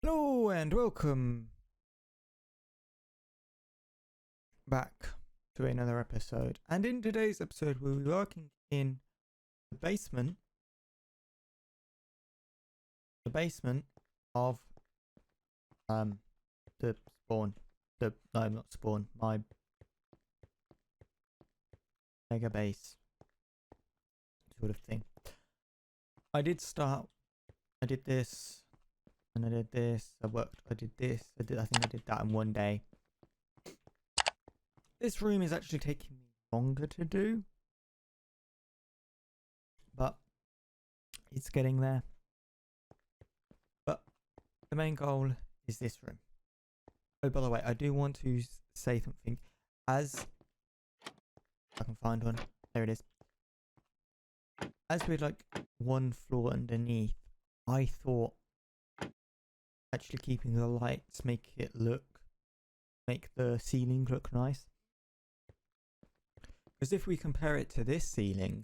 Hello and welcome back to another episode. And in today's episode, we'll be working in the basement of the spawn. No, not spawn. My mega base sort of thing. I did this. And I did this, I did this, I think I did that in one day. This room is actually taking me longer to do, but it's getting there. But the main goal is this room. Oh, by the way, I do want to say something. As I can find one, there it is. As we're like one floor underneath, I thought actually keeping the lights make the ceiling look nice, because if we compare it to this ceiling,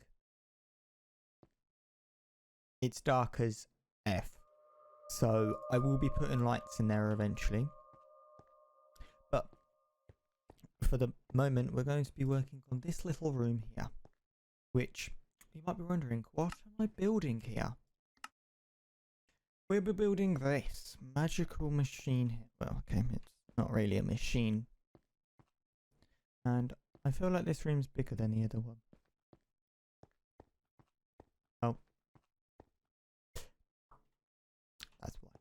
it's dark as F. So I will be putting lights in there eventually, but for the moment we're going to be working on this little room here, which you might be wondering, what am I building here? We'll be building this magical machine here. Well, okay, it's not really a machine. And I feel like this room's bigger than the other one. Oh. That's why.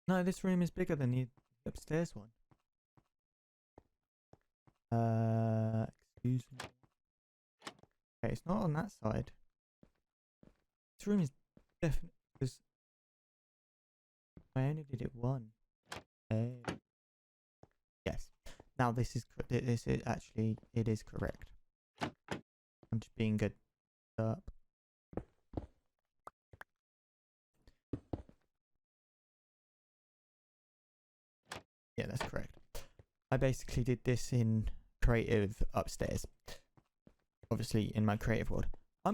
No, this room is bigger than the upstairs one. Excuse me. Okay, it's not on that side. This room is definitely, because I only did it one. Yes. Now this is actually it is correct. I'm just being good. Up. Yeah, that's correct. I basically did this in creative upstairs. Obviously, in my creative world. We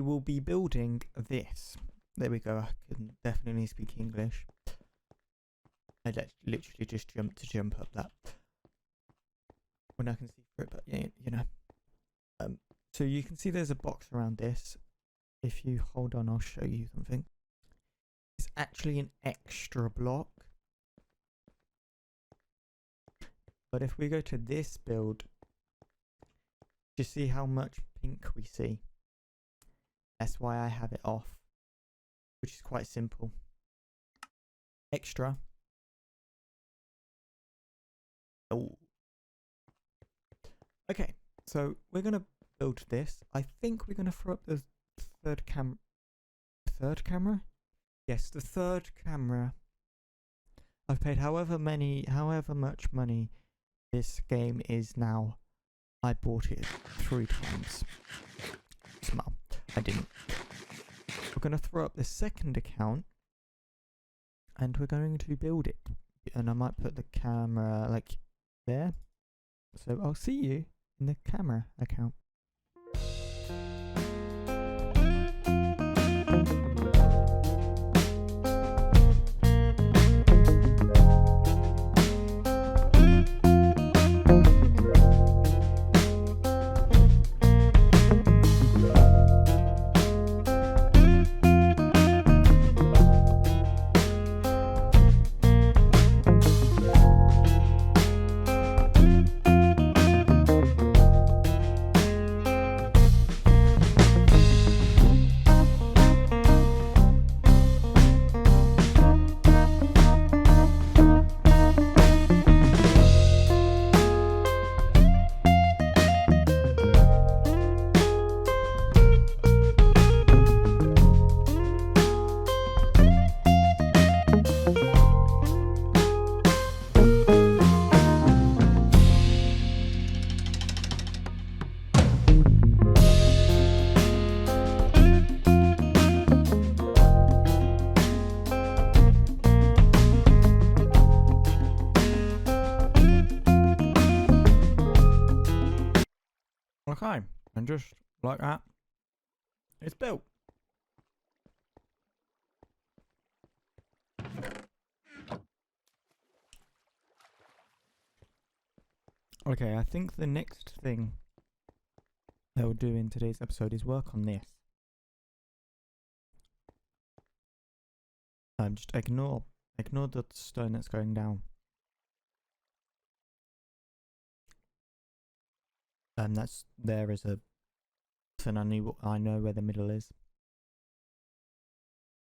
will be building this. There we go. I can definitely speak English. I literally just jump up that when I can see through it, but yeah, you know. So you can see there's a box around this. If you hold on, I'll show you something. It's actually an extra block. But if we go to this build, just see how much pink we see. That's why I have it off, which is quite simple. Extra. Oh. Okay, so we're going to build this. I think we're going to throw up the third camera. Yes, the third camera. I've paid however much money this game is now. I bought it 3 times. Small. I didn't. We're going to throw up the second account and we're going to build it. And I might put the camera like there. So I'll see you in the camera account. Okay, and just like that, it's built. Okay, I think the next thing that we'll do in today's episode is work on this. Just ignore the stone that's going down. That's there is a. And I know where the middle is.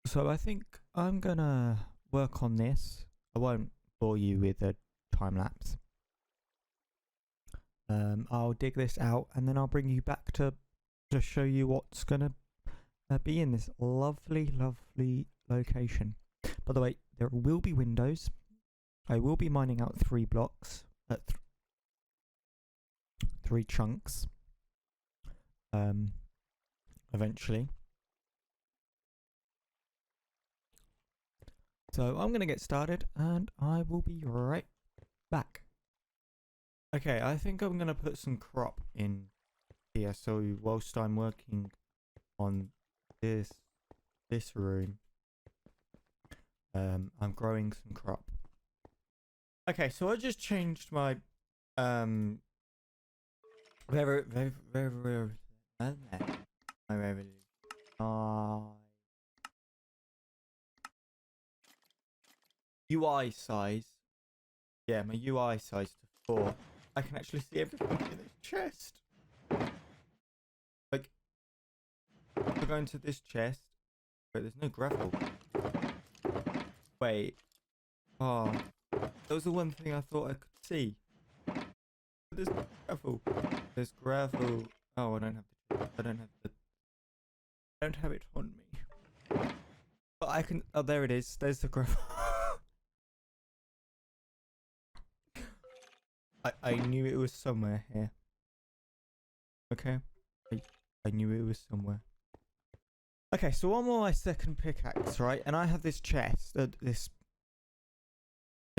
So I think I'm gonna work on this. I won't bore you with a time lapse. I'll dig this out and then I'll bring you back to show you what's gonna be in this lovely location. By the way, there will be windows. I will be mining out 3 blocks, 3 chunks. Eventually. So I'm gonna get started and I will be right back. Okay, I think I'm gonna put some crop in here. So whilst I'm working on this room, I'm growing some crop. Okay, so I just changed my UI size. Yeah, my UI size to 4. I can actually see everything in this chest. Like, if I go into this chest, but there's no gravel. Wait. Oh, that was the one thing I thought I could see. There's no gravel. There's gravel. Oh, I don't have it on me. But I can. Oh, there it is. There's the gravel. I knew it was somewhere here. Okay. I knew it was somewhere. Okay, so I'm on my second pickaxe, right? And I have this chest, this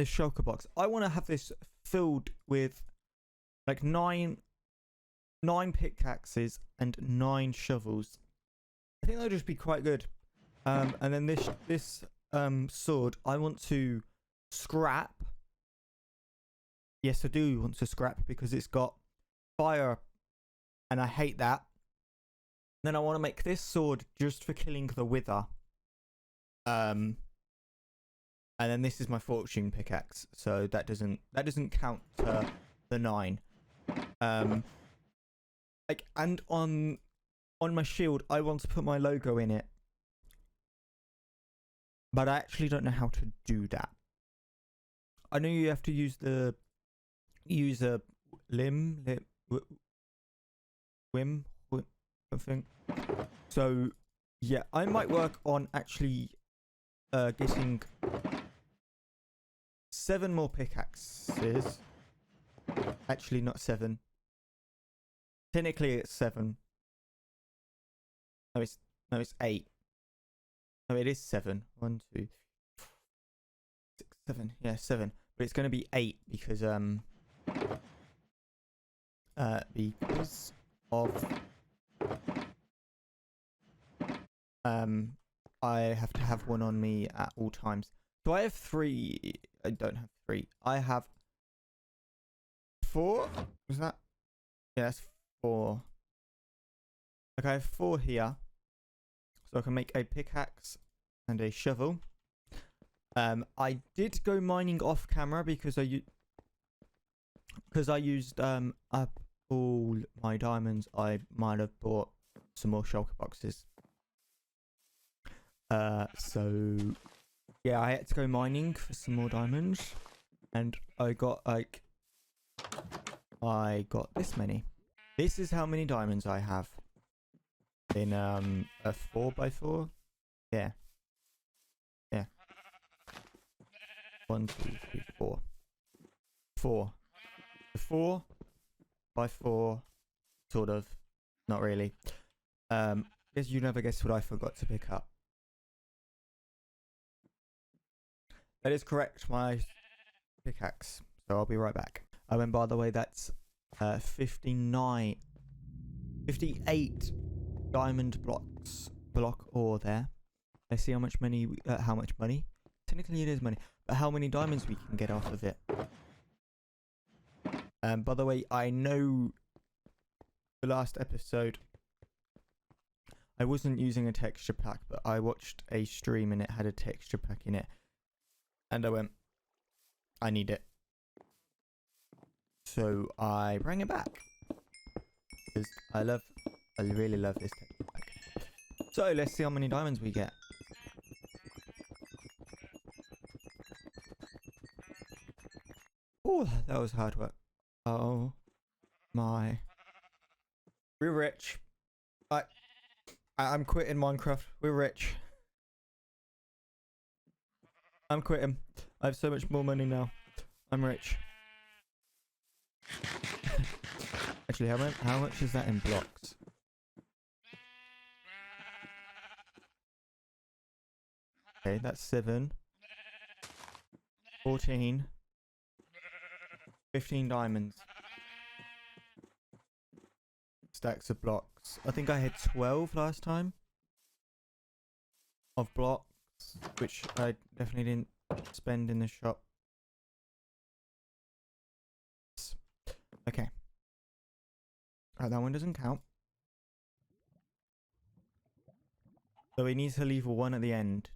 shulker box. I want to have this filled with like 9 pickaxes and 9 shovels. I think that'll just be quite good. And then this sword, I want to scrap. Yes, I do want to scrap because it's got fire, and I hate that. Then I want to make this sword just for killing the wither. And then this is my fortune pickaxe, so that doesn't count to the 9. Like, and on my shield, I want to put my logo in it, but I actually don't know how to do that. I know you have to use a Wim, I think. So yeah, I might work on actually getting 7 more pickaxes. Actually, not 7. Technically, it's 7. No, it's 8. No, it is 7. 1, 2, 6, 7. Yeah, 7. But it's going to be 8 because of I have to have one on me at all times. So I have 3. I don't have 3. I have 4. Was that? Yeah, that's 4. Okay, I have 4 here. So I can make a pickaxe and a shovel. I did go mining off camera because I used up all my diamonds. I might have bought some more shulker boxes. So yeah, I had to go mining for some more diamonds, and I got this many. This is how many diamonds I have in a 4x4. Yeah. 1, 2, 3, 4. 4. The 4x4, sort of. Not really. Guess you never guessed what I forgot to pick up. That is correct, my pickaxe. So I'll be right back. And by the way, that's 59 58 diamond block ore there. Let's see how much money. How much money? Technically, it is money, but how many diamonds we can get off of it? By the way, I know the last episode I wasn't using a texture pack, but I watched a stream and it had a texture pack in it, and I went, I need it. So I bring it back because I really love this texture pack. So let's see how many diamonds we get. Oh, that was hard work. Oh my. We're rich. I'm quitting Minecraft. We're rich. I'm quitting. I have so much more money now. I'm rich. Actually, how much is that in blocks? Okay, that's 7. 14. 15 diamonds. Stacks of blocks. I think I had 12 last time. Of blocks. Which I definitely didn't spend in the shop. Okay. Alright, that one doesn't count. So we need to leave 1 at the end.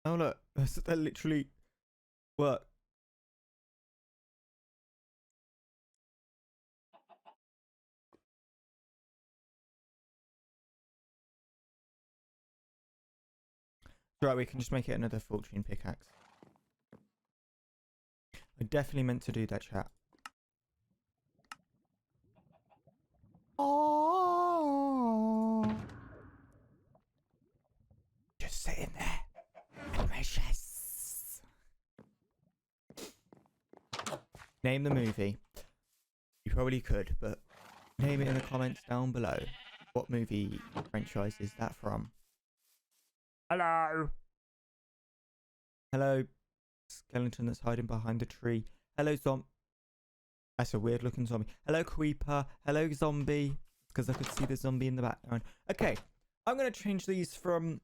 Oh look, that literally worked. Right, we can just make it another fortune pickaxe. I definitely meant to do that, chat. Oh, just sitting there, precious. Name the movie. You probably could, but name it in the comments down below. What movie franchise is that from? Hello. Hello, skeleton that's hiding behind the tree. Hello, zombie. That's a weird looking zombie. Hello, creeper. Hello, zombie. Because I could see the zombie in the background. Okay, I'm going to change these from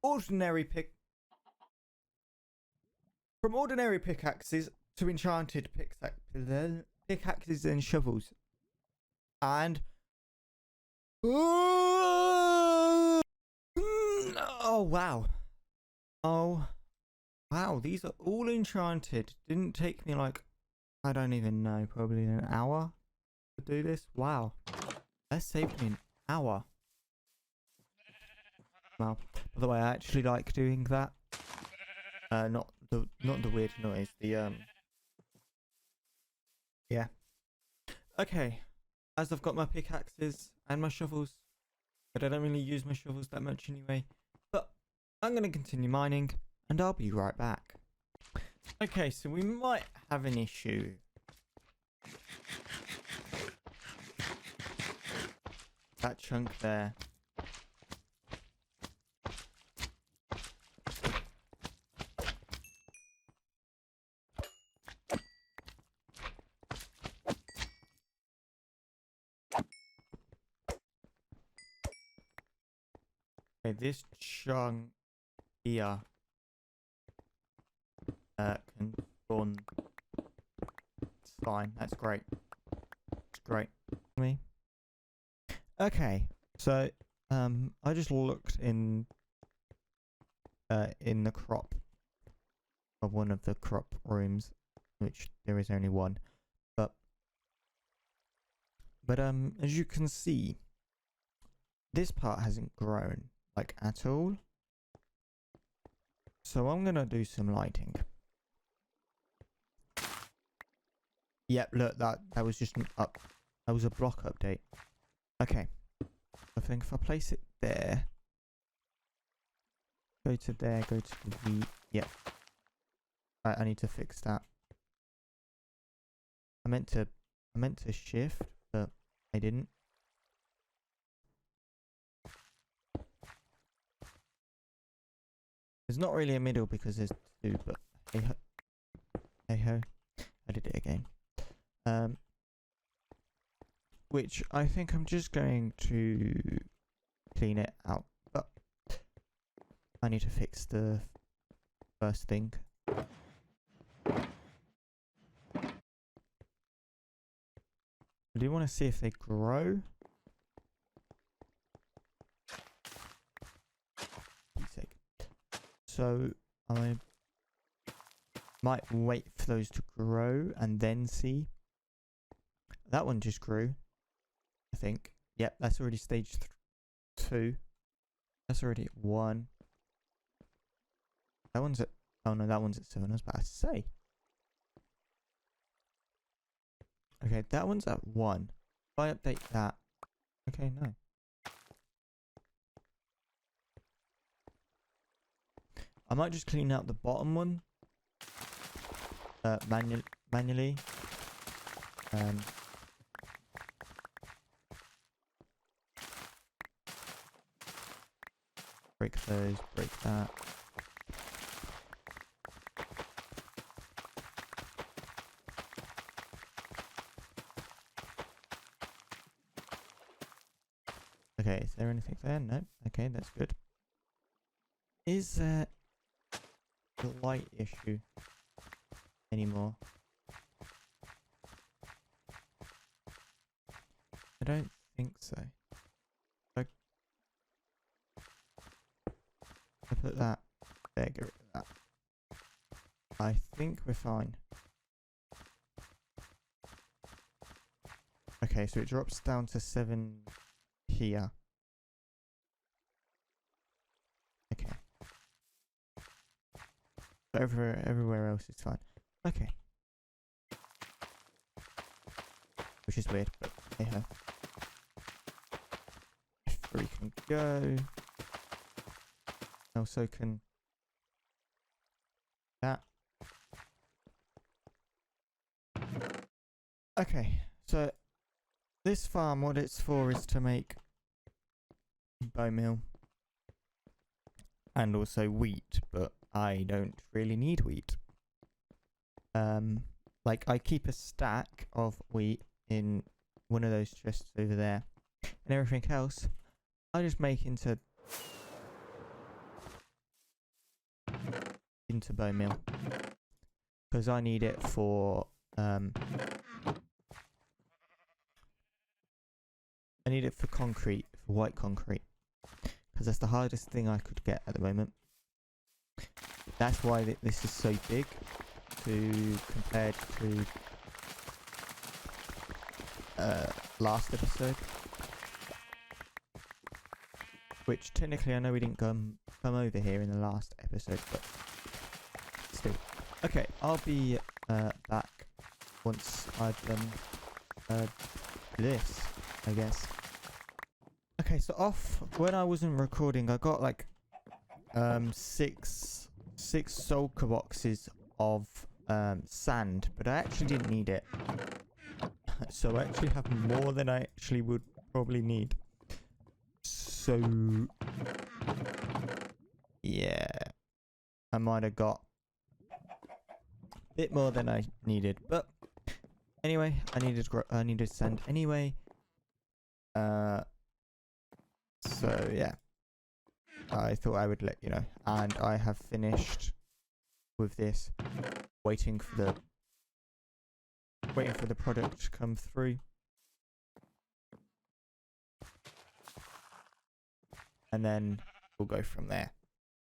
ordinary pickaxes to enchanted pickaxes and shovels. And oh wow. Oh wow, these are all enchanted. Didn't take me like, I don't even know, probably an hour to do this. Wow, that saved me an hour. Well, by the way, I actually like doing that. Not the weird noise. The yeah. Okay, as I've got my pickaxes and my shovels, but I don't really use my shovels that much anyway. But I'm gonna continue mining, and I'll be right back. Okay, so we might have an issue. That chunk there. Okay, this chunk here can spawn. It's fine. That's great. It's great. Me. Okay, so I just looked in the crop of one of the crop rooms, which there is only one, but as you can see, this part hasn't grown like at all. So I'm gonna do some lighting. Yep, look, that was just an up. That was a block update. Okay, I think if I place it there, go to there, go to the yep. I need to fix that. I meant to shift, but I didn't. There's not really a middle because there's 2, but Hey ho. Hey ho. I did it again. Which I think I'm just going to clean it out. But I need to fix the first thing. I do want to see if they grow. So I might wait for those to grow and then see. That one just grew, I think. Yep, that's already stage 2. That's already at 1. That one's at... Oh no, that one's at 7. I was about to say. Okay, that one's at 1. If I update that... Okay, no. I might just clean out the bottom one. Manually. Break those, break that. Okay, is there anything there? No. Okay, that's good. Is there a light issue anymore? I don't think so. I put that there, get rid of that. I think we're fine. Okay, so it drops down to 7 here. Okay. But everywhere else is fine. Okay. Which is weird, but hey ho. F3 can go. Also can that. Okay, so this farm, what it's for is to make bone meal and also wheat, but I don't really need wheat. Like I keep a stack of wheat in one of those chests over there, and everything else I just make into bone meal because I need it for I need it for concrete, for white concrete, because that's the hardest thing I could get at the moment. That's why this is so big compared to last episode, which technically I know we didn't come over here in the last episode, but still. Okay, I'll be back once I've done this, I guess. Okay, so off when I wasn't recording, I got like 6 sulker boxes of sand, but I actually didn't need it. So I actually have more than I actually would probably need. So yeah, I might have got a bit more than I needed, but anyway, I needed sand anyway. So yeah, I thought I would let you know, and I have finished with this, waiting for the product to come through, and then we'll go from there.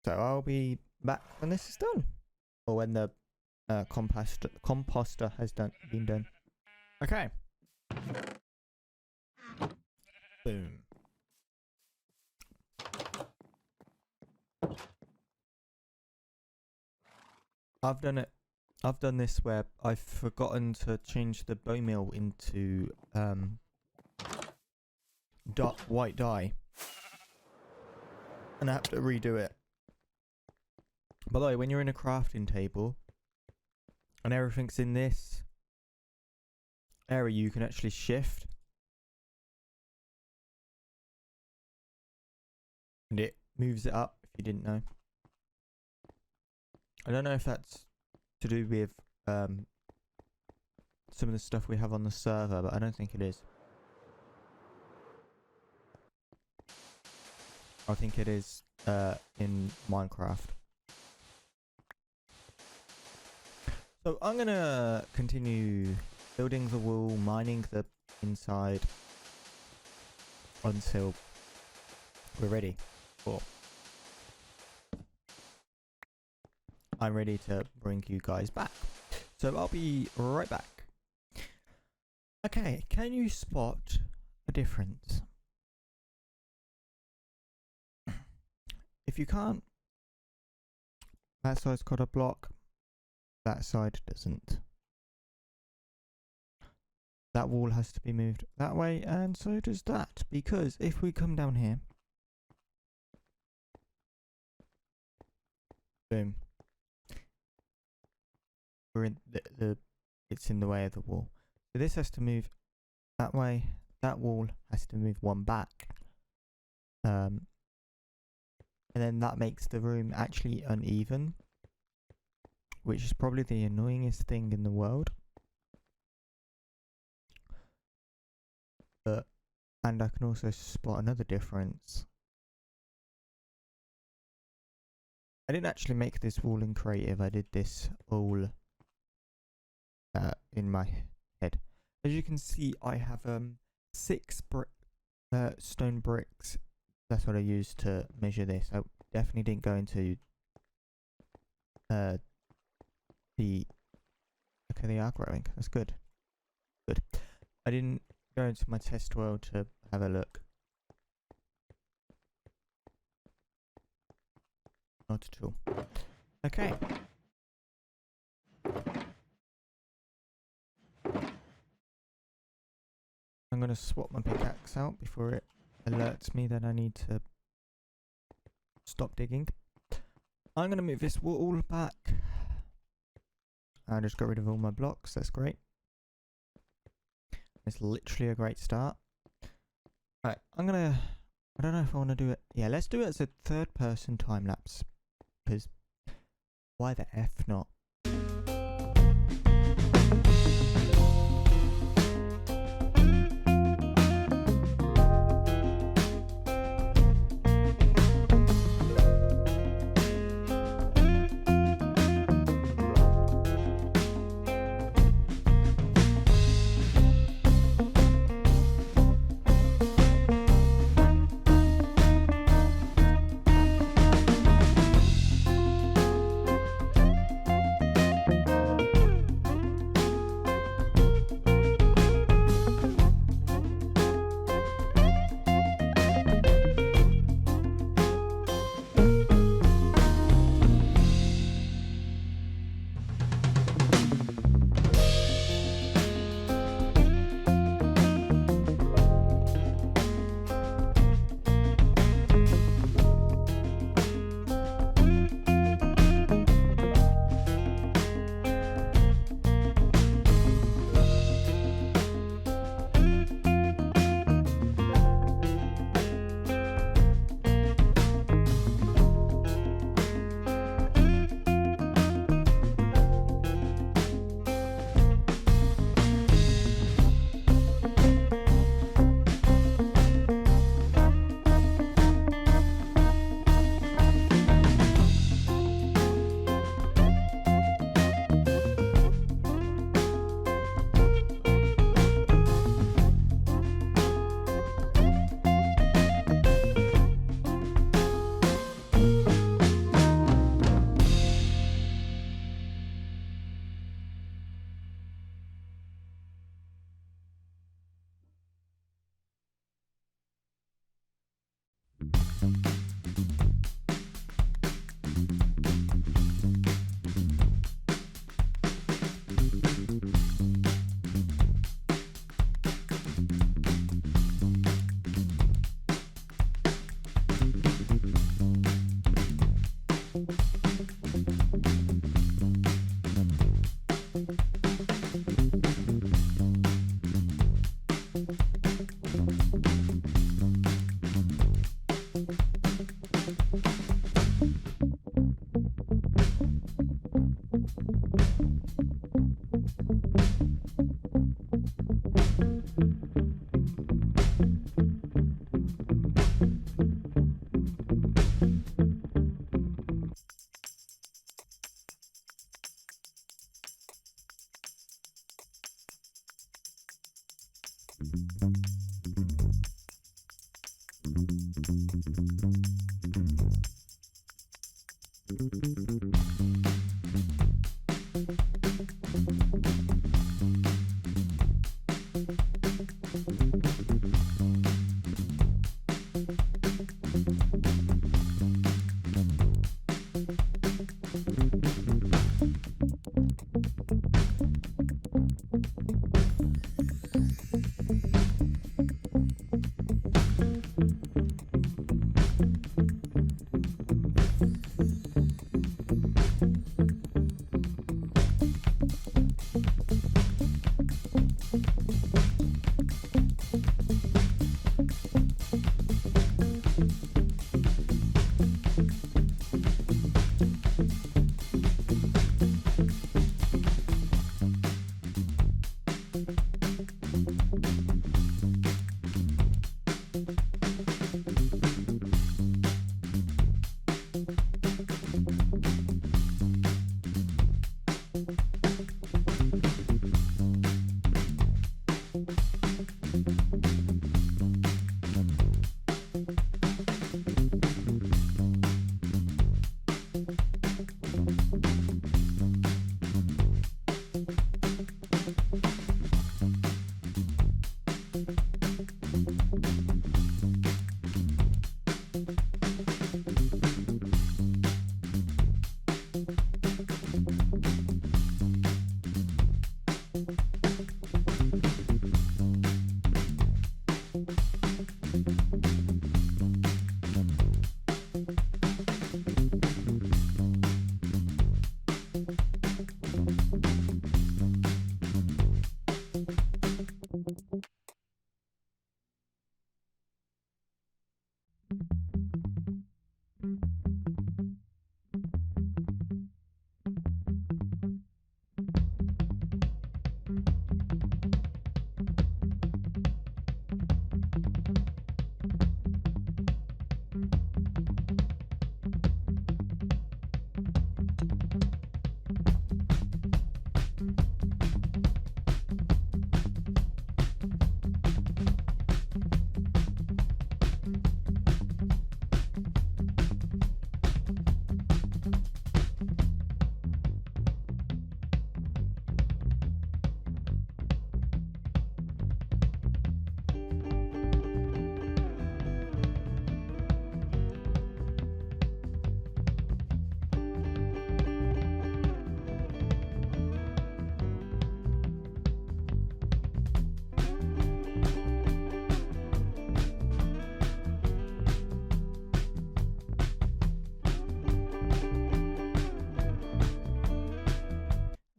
So I'll be back when this is done, or when the composter has been done. Okay. Boom. I've done this where I've forgotten to change the bone meal into white dye, and I have to redo it. By the way, when you're in a crafting table and everything's in this area, you can actually shift, and it moves it up, if you didn't know. I don't know if that's to do with some of the stuff we have on the server, but I don't think it is. I think it is in Minecraft. So I'm gonna continue building the wall, mining the inside until we're ready for. I'm ready to bring you guys back. So I'll be right back. Okay, can you spot a difference? If you can't, that side's got a block, that side doesn't. That wall has to be moved that way, and so does that, because if we come down here, boom, we're in it's in the way of the wall. So this has to move that way, that wall has to move one back. And then that makes the room actually uneven, which is probably the annoyingest thing in the world. And I can also spot another difference. I didn't actually make this wall in creative, I did this all in my head. As you can see, I have 6 stone bricks. That's what I used to measure this. I definitely didn't go into the okay, they are growing. That's good. Good. I didn't go into my test world to have a look. Not at all. Okay. I'm going to swap my pickaxe out before it alerts me that I need to stop digging. I'm going to move this wall back. I just got rid of all my blocks. That's great. It's literally a great start. Alright, I don't know if I want to do it. Yeah, let's do it as a third person time lapse. Because why the F not?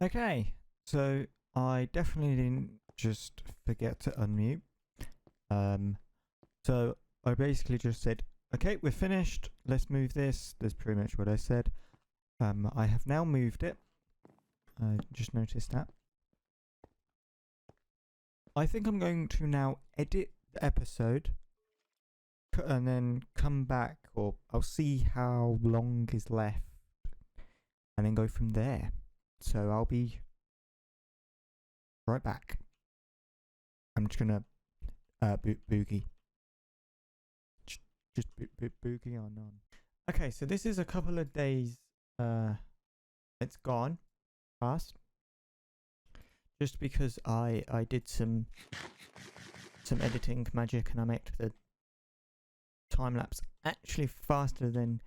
Okay, so I definitely didn't just forget to unmute. So I basically just said, okay, we're finished. Let's move this. That's pretty much what I said. I have now moved it. I just noticed that. I think I'm going to now edit the episode and then come back, or I'll see how long is left and then go from there. So I'll be right back. I'm just gonna boogie. Just boogie on. Okay, so this is a couple of days. It's gone past. Just because I did some editing magic and I made the time lapse actually faster than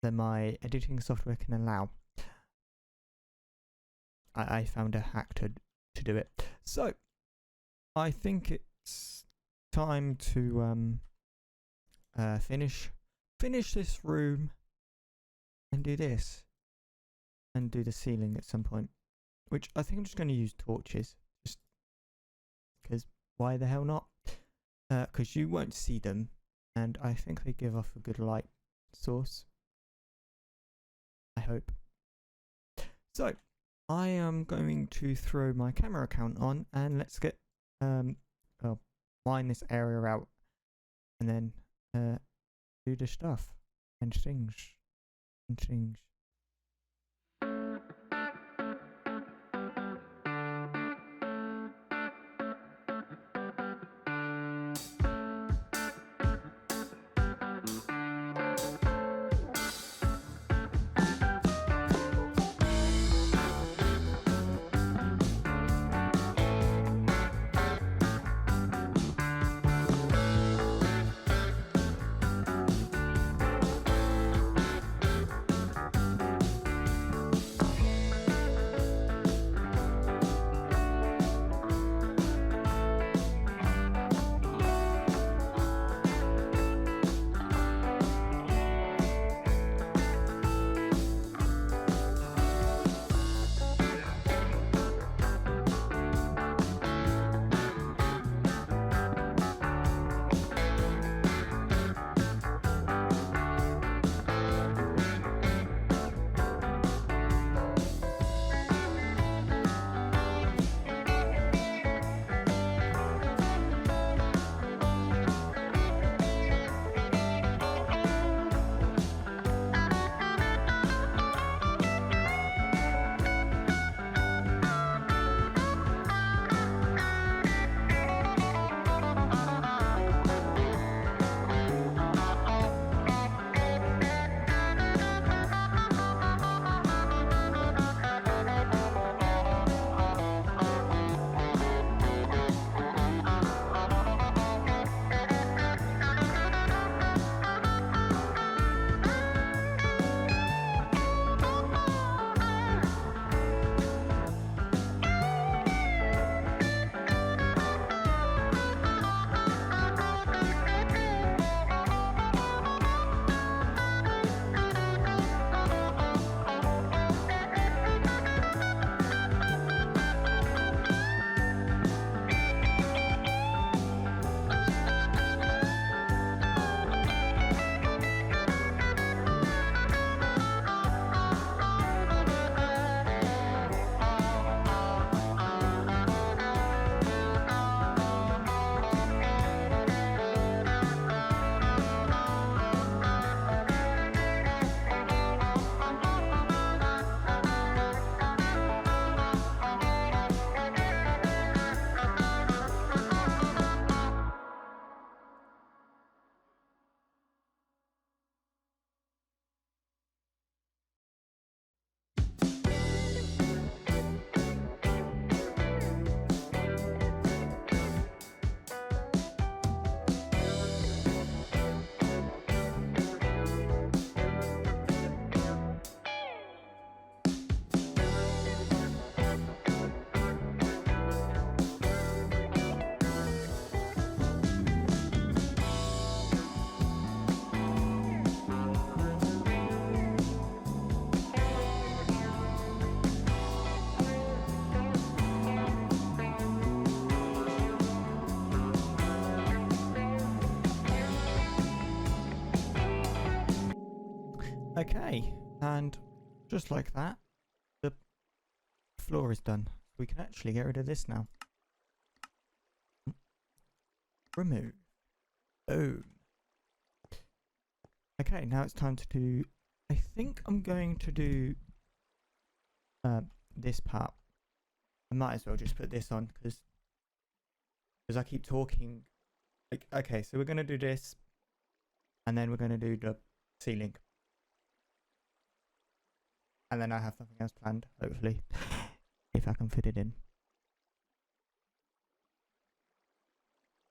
my editing software can allow. I found a hack to do it. So I think it's time to finish this room and do this and do the ceiling at some point, which I think I'm just going to use torches, just because why the hell not? Because you won't see them, and I think they give off a good light source. I hope. So I am going to throw my camera account on and let's get mine this area out and then do the stuff and things. Okay, and just like that, the floor is done. We can actually get rid of this now. Remove. Boom. Okay, now it's time to do... I think I'm going to do this part. I might as well just put this on because I keep talking. Like, okay, so we're going to do this and then we're going to do the ceiling. And then I have nothing else planned, hopefully, if I can fit it in.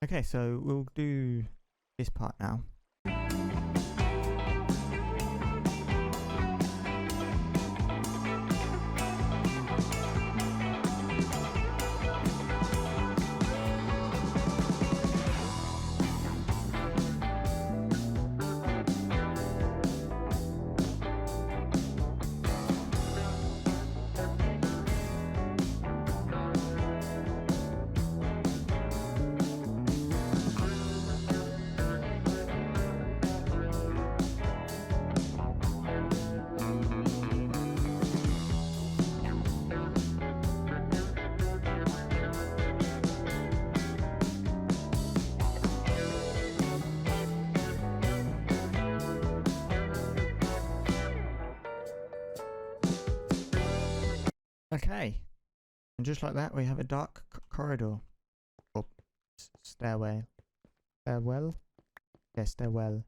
Okay, so we'll do this part now. Okay, and just like that, we have a dark corridor or stairway. Stairwell? Yeah, stairwell.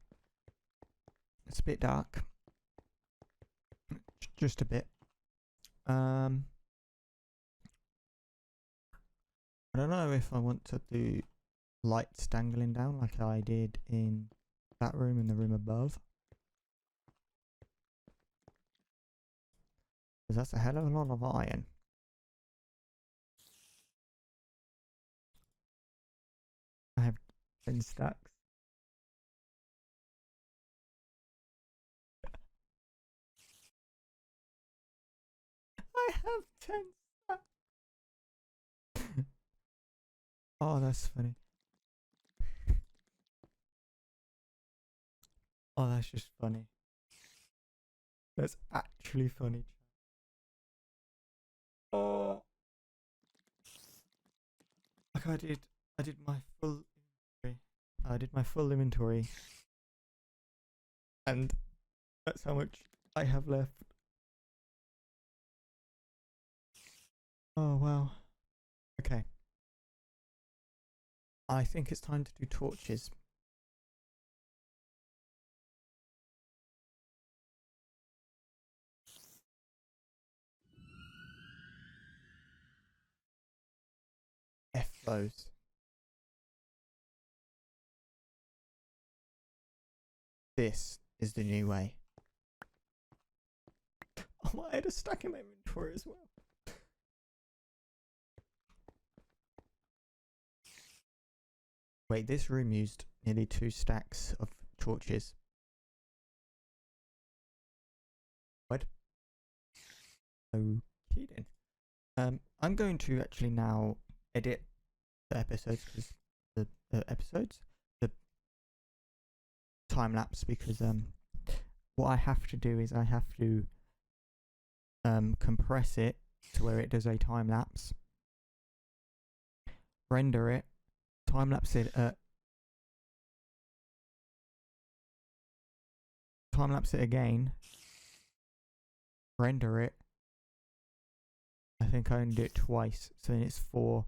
It's a bit dark, just a bit. I don't know if I want to do lights dangling down like I did in that room and the room above. Because that's a hell of a lot of iron. I have 10 stacks. I have 10 stacks. Oh, that's funny. Oh, that's just funny. That's actually funny. Oh, like I did my full inventory. I did my full inventory, and that's how much I have left. Oh wow. Okay. I think it's time to do torches. F those. This is the new way. Oh, I had a stack in my inventory as well. Wait, this room used nearly 2 stacks of torches. What? Okay then. I'm going to actually now edit the episodes because the time lapse, because what I have to do is I have to compress it to where it does a time lapse, render it, time lapse it again, render it. I think I only do it twice, so then it's 4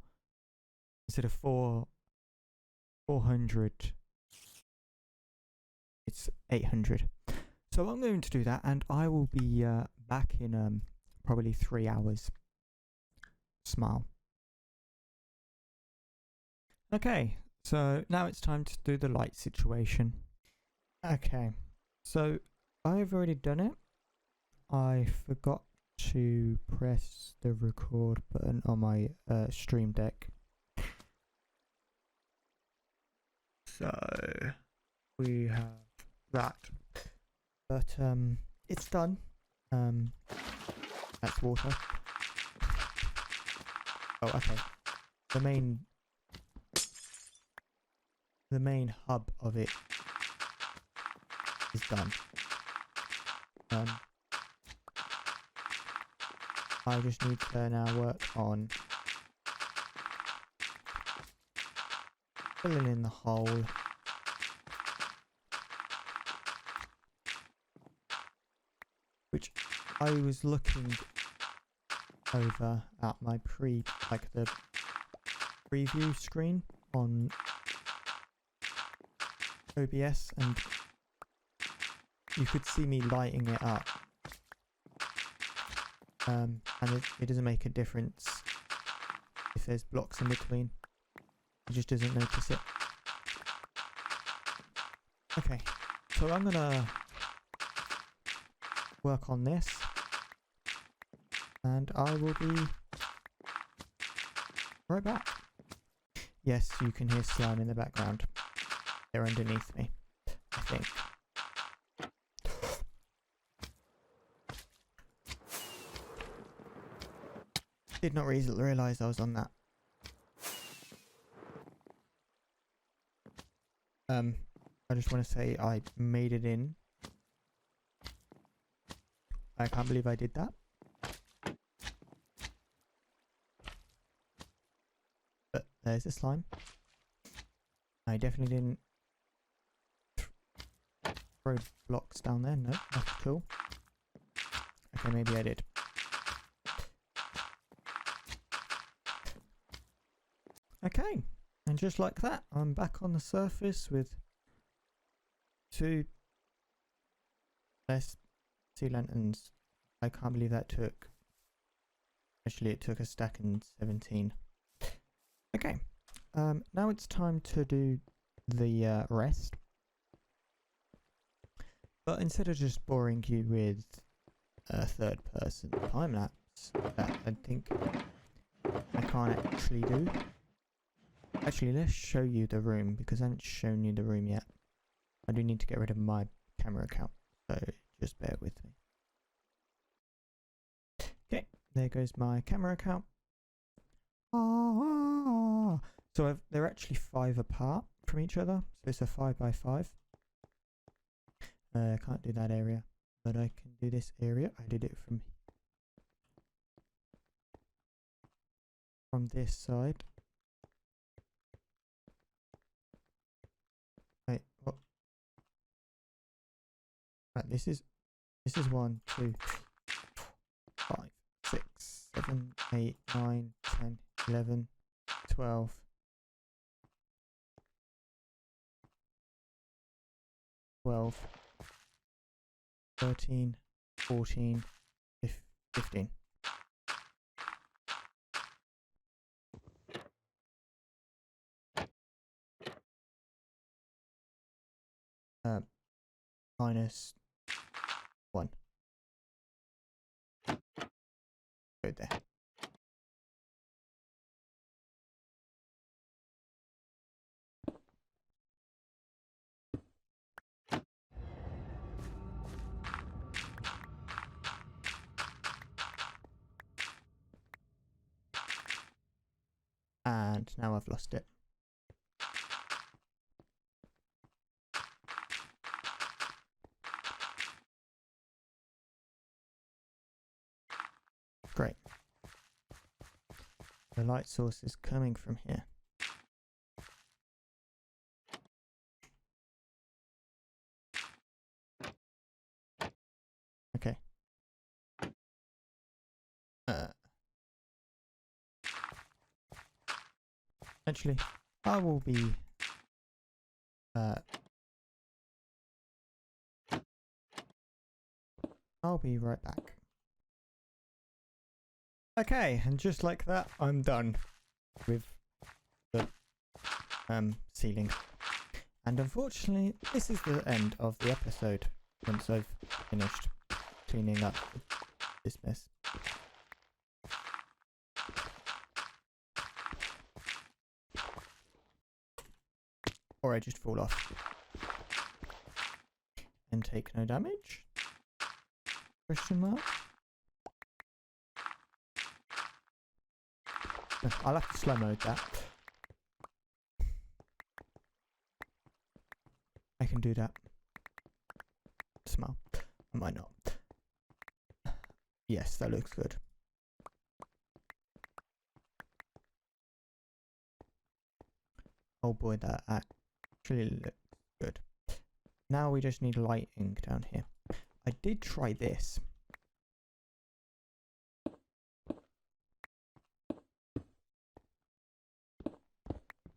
instead of 400, it's 800. So I'm going to do that, and I will be back in probably 3 hours. Smile. Okay, so now it's time to do the light situation. Okay, so I've already done it. I forgot to press the record button on my Stream Deck. So we have that, but it's done. That's water. Oh, okay. The main hub of it is done. I just need to now work on filling in the hole. Which I was looking over at my the preview screen on OBS, and you could see me lighting it up. And it doesn't make a difference if there's blocks in between. It just doesn't notice it. Okay, so I'm gonna work on this, and I will be right back. Yes, you can hear slime in the background. They're underneath me, I think. Did not realise I was on that. I just want to say I made it in. I can't believe I did that. But there's the slime. I definitely didn't throw blocks down there. No, not at all. Okay, maybe I did. Okay, and just like that, I'm back on the surface with 2 less sea lanterns. I can't believe that took. Actually, it took a stack and 17. Okay, now it's time to do the rest. But instead of just boring you with a third-person time lapse, that I think I can't actually do. Actually, let's show you the room, because I haven't shown you the room yet. I do need to get rid of my camera account, so just bear with me. Okay, there goes my camera account. So they're actually 5 apart from each other, so it's a 5 by 5. I can't do that area, but I can do this area. I did it from this side. Wait, what? Right, this is 1, 2, 5, 6, 7, 8, 9, 10, 11, 12. 12, 13, 14, 15. Minus 1. Go there. And now I've lost it. Great. The light source is coming from here. Okay. Actually, I will be I'll be right back. Okay, and just like that, I'm done with the ceiling. And unfortunately, this is the end of the episode once I've finished cleaning up this mess. Or I just fall off and take no damage? Question mark? I'll have to slow mode that. I can do that. Smile. I might not. Yes, that looks good. Oh boy, that actually looks good. Now we just need lighting down here. I did try this.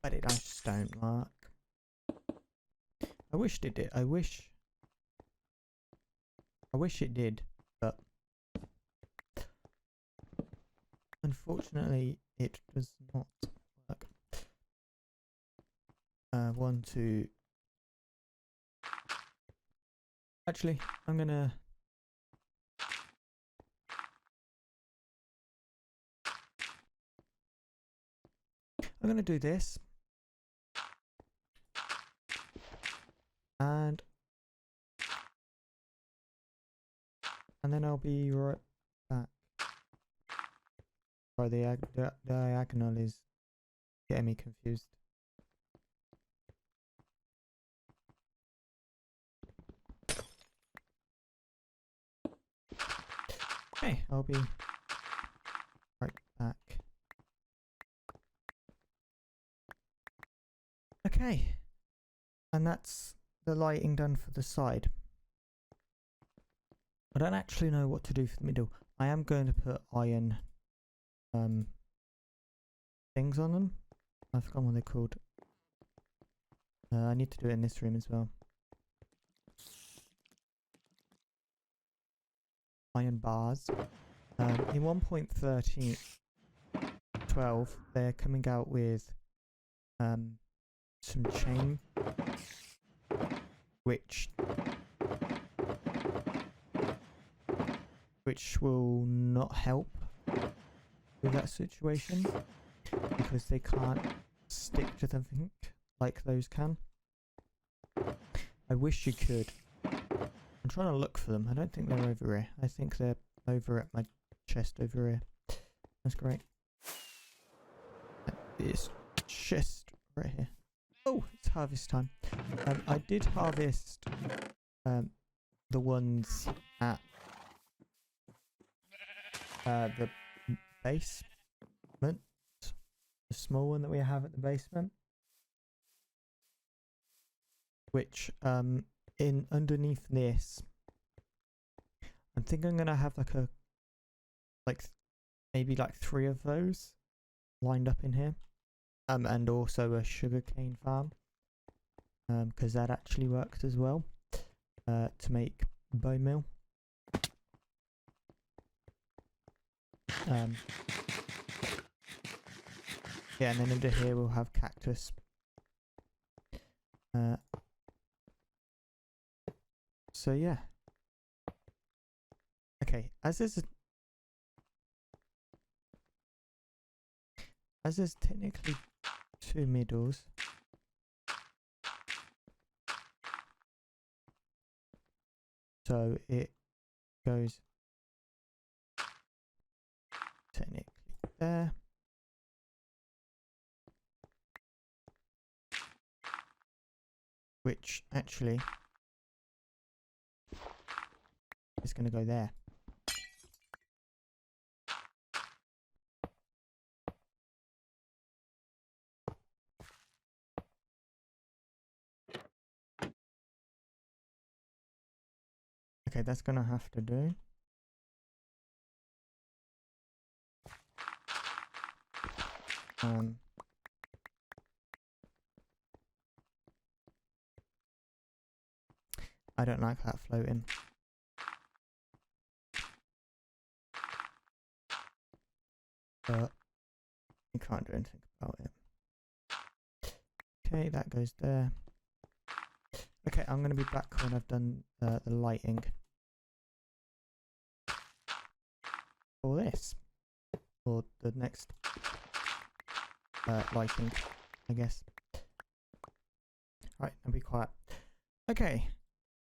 But it just don't work. I wished it did. I wish it did, but unfortunately it does not work. 1, 2. Actually, I'm gonna do this. And then I'll be right back. Sorry, the diagonal is getting me confused. Okay, I'll be right back. Okay, and that's the lighting done for the side. I don't actually know what to do for the middle. I am going to put iron things on them. I forgot what they're called. I need to do it in this room as well. Iron bars. In 1.13.12, they're coming out with some chain, which will not help with that situation because they can't stick to something like those can. I wish you could. I'm trying to look for them. I don't think they're over here. I think they're over at my chest over here. That's great. This chest right here. Oh, it's harvest time. I did harvest the ones at the basement, the small one that we have at the basement, which in underneath this, I think I'm gonna have maybe 3 of those lined up in here, and also a sugarcane farm, because that actually works as well, to make bone meal. Yeah, and then under here we'll have cactus. So yeah. Okay, as there's technically 2 middles, so it goes technically there. Which actually is going to go there. Okay, that's going to have to do. I don't like that floating. But you can't do anything about it. Okay, that goes there. Okay, I'm going to be back when I've done the lighting for this. Or the next lighting, I guess. Right, I'll be quiet. Okay,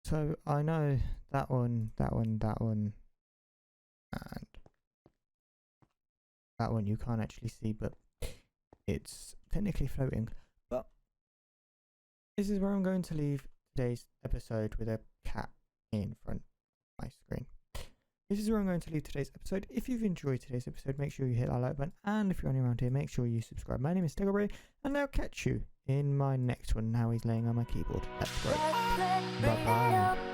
so I know that one, and that one you can't actually see, but it's technically floating. But this is where I'm going to leave today's episode, with a cat in front of my screen. this is where I'm going to leave today's episode. If you've enjoyed today's episode, make sure you hit that like button, and if you're only around here, make sure you subscribe. My name is Stegoberry, and I'll catch you in my next one. Now he's laying on my keyboard. That's great. Bye bye.